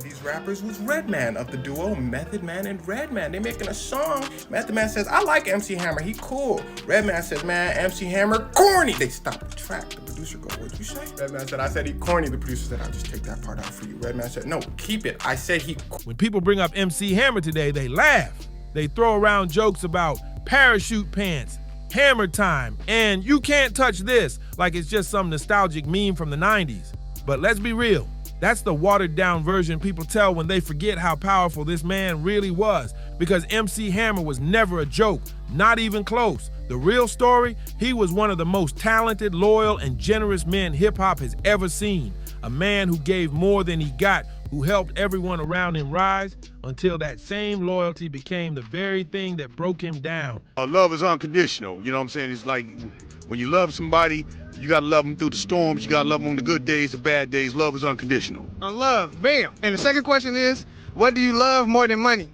These rappers was Redman of the duo Method Man and Redman. They making a song. Method Man says, I like MC Hammer, he cool. Redman says, man, MC Hammer corny. They stopped the track. The producer go, what'd you say? Redman said, I said he corny. The producer said, I'll just take that part out for you. Redman said, no, keep it. I said he. When people bring up MC Hammer today, they laugh. They throw around jokes about parachute pants, hammer time, and you can't touch this, like it's just some nostalgic meme from the 90s. But let's be real. That's the watered-down version people tell when they forget how powerful this man really was, because MC Hammer was never a joke, not even close. The real story, he was one of the most talented, loyal, and generous men hip-hop has ever seen. A man who gave more than he got, who helped everyone around him rise, until that same loyalty became the very thing that broke him down. Love is unconditional, you know what I'm saying? It's like when you love somebody, you gotta love them through the storms, you gotta love them on the good days, the bad days. Love is unconditional. Love, bam. And the second question is, what do you love more than money?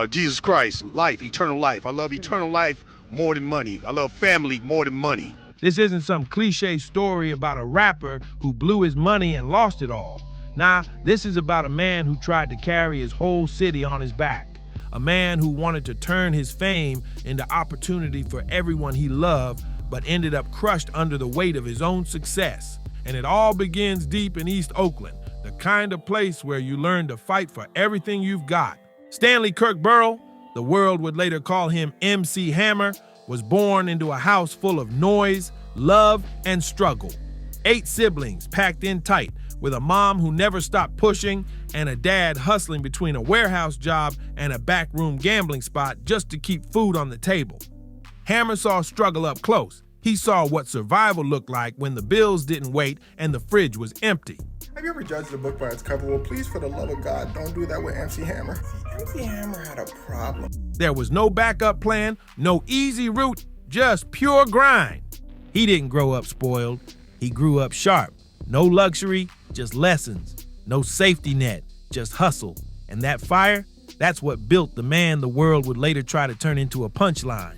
Jesus Christ, life, eternal life. I love eternal life more than money. I love family more than money. This isn't some cliche story about a rapper who blew his money and lost it all. Nah, this is about a man who tried to carry his whole city on his back. A man who wanted to turn his fame into opportunity for everyone he loved, but ended up crushed under the weight of his own success. And it all begins deep in East Oakland, the kind of place where you learn to fight for everything you've got. Stanley Kirk Burrell, the world would later call him MC Hammer, was born into a house full of noise, love, and struggle. 8 siblings packed in tight, with a mom who never stopped pushing and a dad hustling between a warehouse job and a backroom gambling spot just to keep food on the table. Hammer saw struggle up close. He saw what survival looked like when the bills didn't wait and the fridge was empty. Have you ever judged a book by its cover? Well, please, for the love of God, don't do that with MC Hammer. See, MC Hammer had a problem. There was no backup plan, no easy route, just pure grind. He didn't grow up spoiled. He grew up sharp. No luxury, just lessons. No safety net, just hustle. And that fire, that's what built the man the world would later try to turn into a punchline.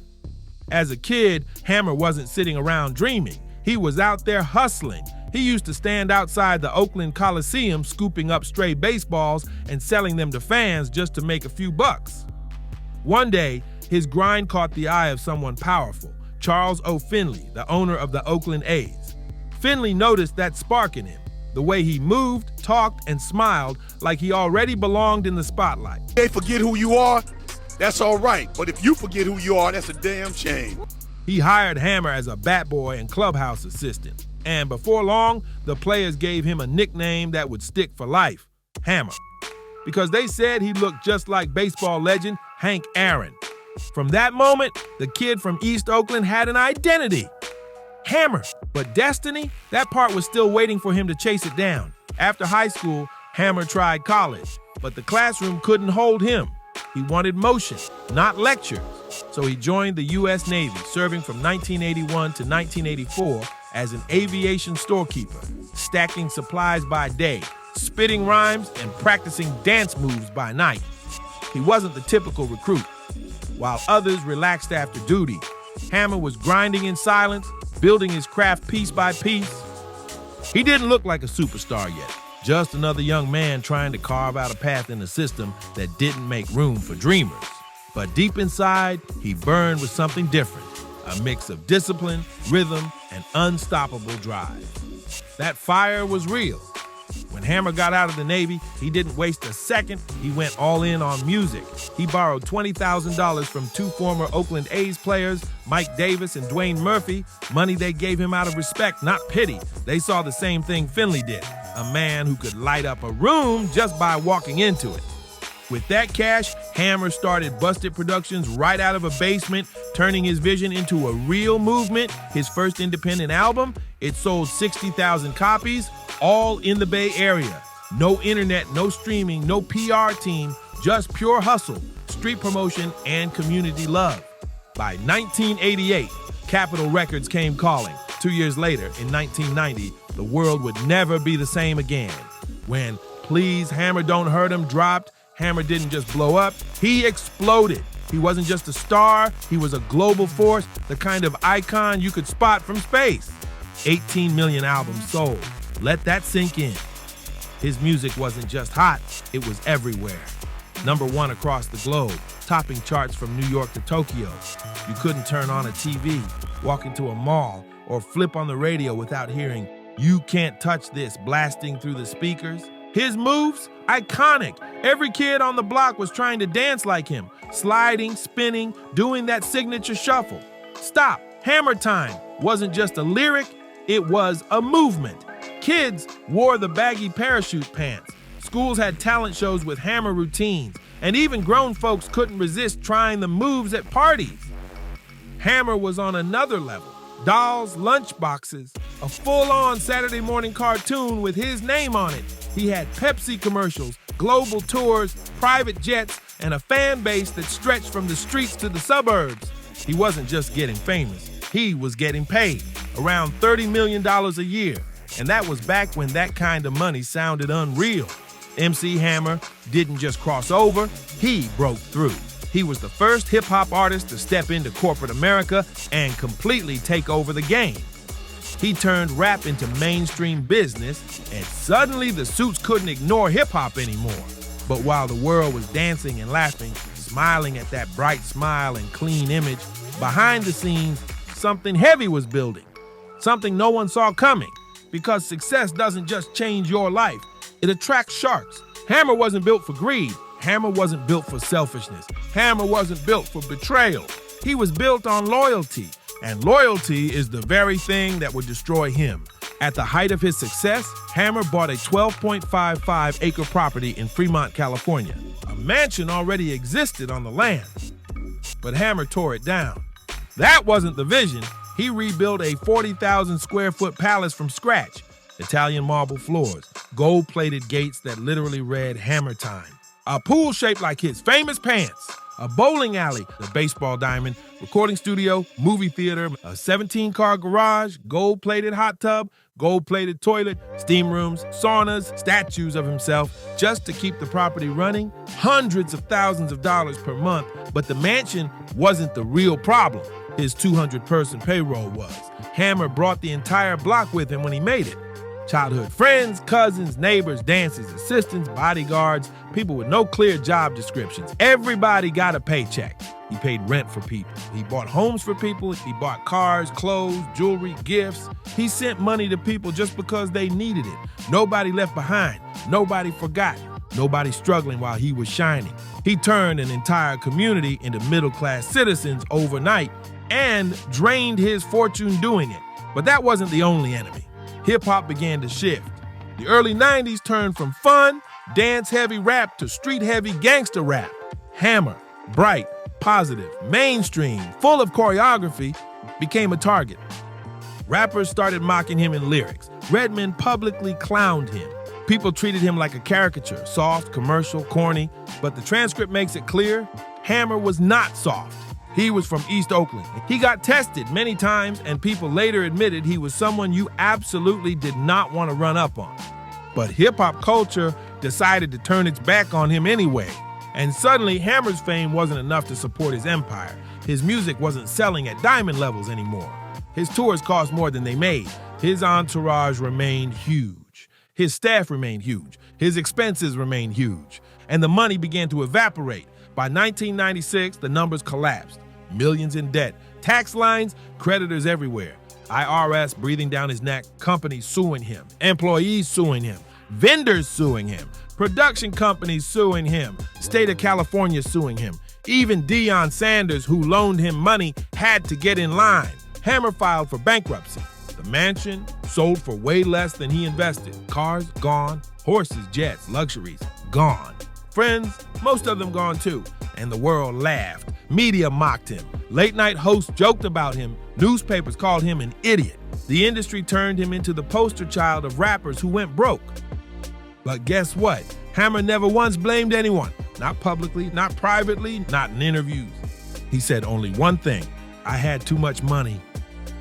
As a kid, Hammer wasn't sitting around dreaming. He was out there hustling. He used to stand outside the Oakland Coliseum scooping up stray baseballs and selling them to fans just to make a few bucks. One day, his grind caught the eye of someone powerful, Charles O. Finley, the owner of the Oakland A's. Finley noticed that spark in him, the way he moved, talked, and smiled like he already belonged in the spotlight. They forget who you are, that's all right. But if you forget who you are, that's a damn shame. He hired Hammer as a bat boy and clubhouse assistant. And before long, the players gave him a nickname that would stick for life, Hammer. Because they said he looked just like baseball legend Hank Aaron. From that moment, the kid from East Oakland had an identity, Hammer. But destiny, that part was still waiting for him to chase it down. After high school, Hammer tried college, but the classroom couldn't hold him. He wanted motion, not lectures. So he joined the U.S. Navy, serving from 1981 to 1984 as an aviation storekeeper, stacking supplies by day, spitting rhymes, and practicing dance moves by night. He wasn't the typical recruit. While others relaxed after duty, Hammer was grinding in silence, building his craft piece by piece. He didn't look like a superstar yet, just another young man trying to carve out a path in a system that didn't make room for dreamers. But deep inside, he burned with something different, a mix of discipline, rhythm, and unstoppable drive. That fire was real. When Hammer got out of the Navy, he didn't waste a second. He went all in on music. He borrowed $20,000 from 2 former Oakland A's players, Mike Davis and Dwayne Murphy, money they gave him out of respect, not pity. They saw the same thing Finley did, a man who could light up a room just by walking into it. With that cash, Hammer started Busted Productions right out of a basement, turning his vision into a real movement. His first independent album, it sold 60,000 copies, all in the Bay Area. No internet, no streaming, no PR team, just pure hustle, street promotion, and community love. By 1988, Capitol Records came calling. 2 years later, in 1990, the world would never be the same again. When Please Hammer Don't Hurt Him dropped, Hammer didn't just blow up, he exploded. He wasn't just a star, he was a global force, the kind of icon you could spot from space. 18 million albums sold. Let that sink in. His music wasn't just hot, it was everywhere. #1 across the globe, topping charts from New York to Tokyo. You couldn't turn on a TV, walk into a mall, or flip on the radio without hearing "You Can't Touch This" blasting through the speakers. His moves, iconic. Every kid on the block was trying to dance like him, sliding, spinning, doing that signature shuffle. Stop, Hammer Time wasn't just a lyric, it was a movement. Kids wore the baggy parachute pants. Schools had talent shows with Hammer routines, and even grown folks couldn't resist trying the moves at parties. Hammer was on another level. Dolls, lunchboxes, a full-on Saturday morning cartoon with his name on it. He had Pepsi commercials, global tours, private jets, and a fan base that stretched from the streets to the suburbs. He wasn't just getting famous, he was getting paid, around $30 million a year. And that was back when that kind of money sounded unreal. MC Hammer didn't just cross over, he broke through. He was the first hip-hop artist to step into corporate America and completely take over the game. He turned rap into mainstream business, and suddenly the suits couldn't ignore hip-hop anymore. But while the world was dancing and laughing, smiling at that bright smile and clean image, behind the scenes, something heavy was building. Something no one saw coming. Because success doesn't just change your life, it attracts sharks. Hammer wasn't built for greed. Hammer wasn't built for selfishness. Hammer wasn't built for betrayal. He was built on loyalty. And loyalty is the very thing that would destroy him. At the height of his success, Hammer bought a 12.55-acre property in Fremont, California. A mansion already existed on the land, but Hammer tore it down. That wasn't the vision. He rebuilt a 40,000 square foot palace from scratch. Italian marble floors, gold-plated gates that literally read Hammer Time. A pool shaped like his famous pants. A bowling alley, a baseball diamond, recording studio, movie theater, a 17-car garage, gold-plated hot tub, gold-plated toilet, steam rooms, saunas, statues of himself, just to keep the property running. Hundreds of thousands of dollars per month, but the mansion wasn't the real problem. His 200-person payroll was. Hammer brought the entire block with him when he made it. Childhood friends, cousins, neighbors, dancers, assistants, bodyguards, people with no clear job descriptions. Everybody got a paycheck. He paid rent for people. He bought homes for people. He bought cars, clothes, jewelry, gifts. He sent money to people just because they needed it. Nobody left behind. Nobody forgot. Nobody struggling while he was shining. He turned an entire community into middle-class citizens overnight and drained his fortune doing it. But that wasn't the only enemy. Hip-hop began to shift. The early 90s turned from fun, dance-heavy rap to street-heavy gangster rap. Hammer, bright, positive, mainstream, full of choreography, became a target. Rappers started mocking him in lyrics. Redman publicly clowned him. People treated him like a caricature, soft, commercial, corny. But the transcript makes it clear, Hammer was not soft. He was from East Oakland. He got tested many times, and people later admitted he was someone you absolutely did not want to run up on. But hip-hop culture decided to turn its back on him anyway. And suddenly, Hammer's fame wasn't enough to support his empire. His music wasn't selling at diamond levels anymore. His tours cost more than they made. His entourage remained huge. His staff remained huge. His expenses remained huge. And the money began to evaporate. By 1996, the numbers collapsed. Millions in debt, tax lines, creditors everywhere. IRS breathing down his neck, companies suing him, employees suing him, vendors suing him, production companies suing him, state of California suing him. Even Deion Sanders, who loaned him money, had to get in line. Hammer filed for bankruptcy. The mansion sold for way less than he invested. Cars gone, horses, jets, luxuries gone. Friends, most of them gone too. And the world laughed. Media mocked him. Late-night hosts joked about him. Newspapers called him an idiot. The industry turned him into the poster child of rappers who went broke. But guess what? Hammer never once blamed anyone. Not publicly, not privately, not in interviews. He said only one thing: I had too much money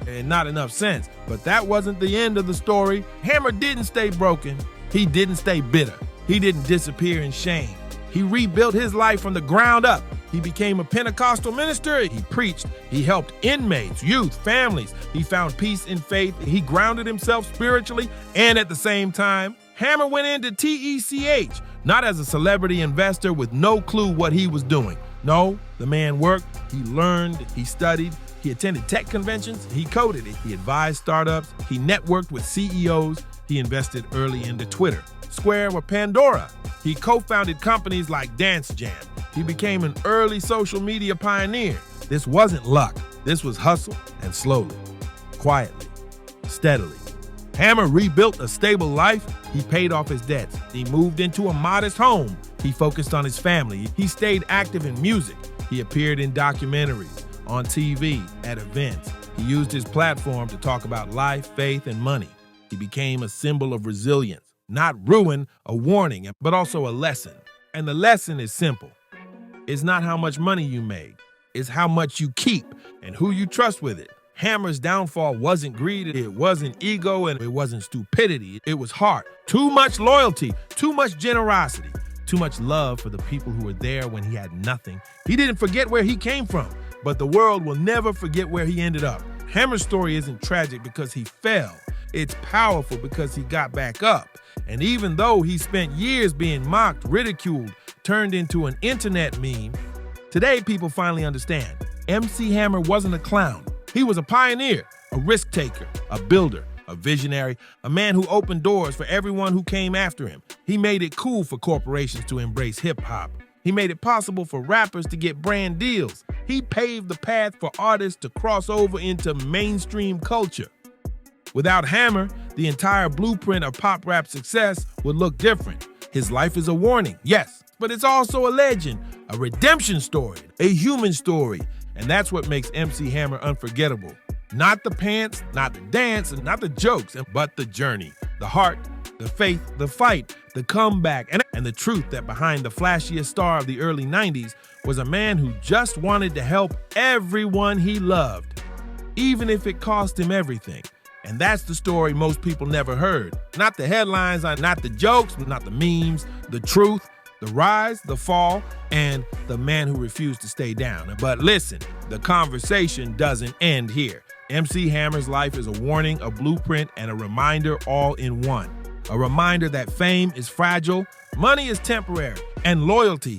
and not enough sense. But that wasn't the end of the story. Hammer didn't stay broken. He didn't stay bitter. He didn't disappear in shame. He rebuilt his life from the ground up. He became a Pentecostal minister. He preached. He helped inmates, youth, families. He found peace in faith. He grounded himself spiritually. And at the same time, Hammer went into TECH, not as a celebrity investor with no clue what he was doing. No, the man worked, he learned, he studied, he attended tech conventions, he coded it, he advised startups, he networked with CEOs, he invested early into Twitter, Square, or Pandora. He co-founded companies like Dance Jam. He became an early social media pioneer. This wasn't luck. This was hustle, and slowly, quietly, steadily. Hammer rebuilt a stable life. He paid off his debts. He moved into a modest home. He focused on his family. He stayed active in music. He appeared in documentaries, on TV, at events. He used his platform to talk about life, faith, and money. He became a symbol of resilience, not ruin, a warning, but also a lesson. And the lesson is simple. It's not how much money you make. It's how much you keep and who you trust with it. Hammer's downfall wasn't greed, it wasn't ego, and it wasn't stupidity. It was heart. Too much loyalty, too much generosity, too much love for the people who were there when he had nothing. He didn't forget where he came from, but the world will never forget where he ended up. Hammer's story isn't tragic because he fell. It's powerful because he got back up. And even though he spent years being mocked, ridiculed, turned into an internet meme, today people finally understand. MC Hammer wasn't a clown. He was a pioneer, a risk taker, a builder, a visionary, a man who opened doors for everyone who came after him. He made it cool for corporations to embrace hip-hop. He made it possible for rappers to get brand deals. He paved the path for artists to cross over into mainstream culture. Without Hammer, the entire blueprint of pop rap success would look different. His life is a warning, yes, but it's also a legend, a redemption story, a human story. And that's what makes MC Hammer unforgettable. Not the pants, not the dance, and not the jokes, but the journey, the heart, the faith, the fight, the comeback, and the truth that behind the flashiest star of the early 90s was a man who just wanted to help everyone he loved, even if it cost him everything. And that's the story most people never heard. Not the headlines, not the jokes, not the memes, the truth, the rise, the fall, and the man who refused to stay down. But listen, the conversation doesn't end here. MC Hammer's life is a warning, a blueprint, and a reminder all in one. A reminder that fame is fragile, money is temporary, and loyalty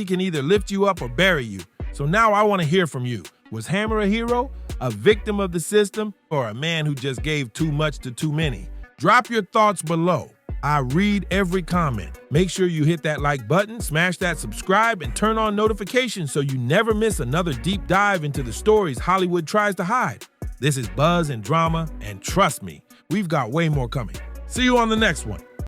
can either lift you up or bury you. So now I want to hear from you. Was Hammer a hero, a victim of the system, or a man who just gave too much to too many? Drop your thoughts below. I read every comment. Make sure you hit that like button, smash that subscribe, and turn on notifications so you never miss another deep dive into the stories Hollywood tries to hide. This is Buzz and Drama, and trust me, we've got way more coming. See you on the next one.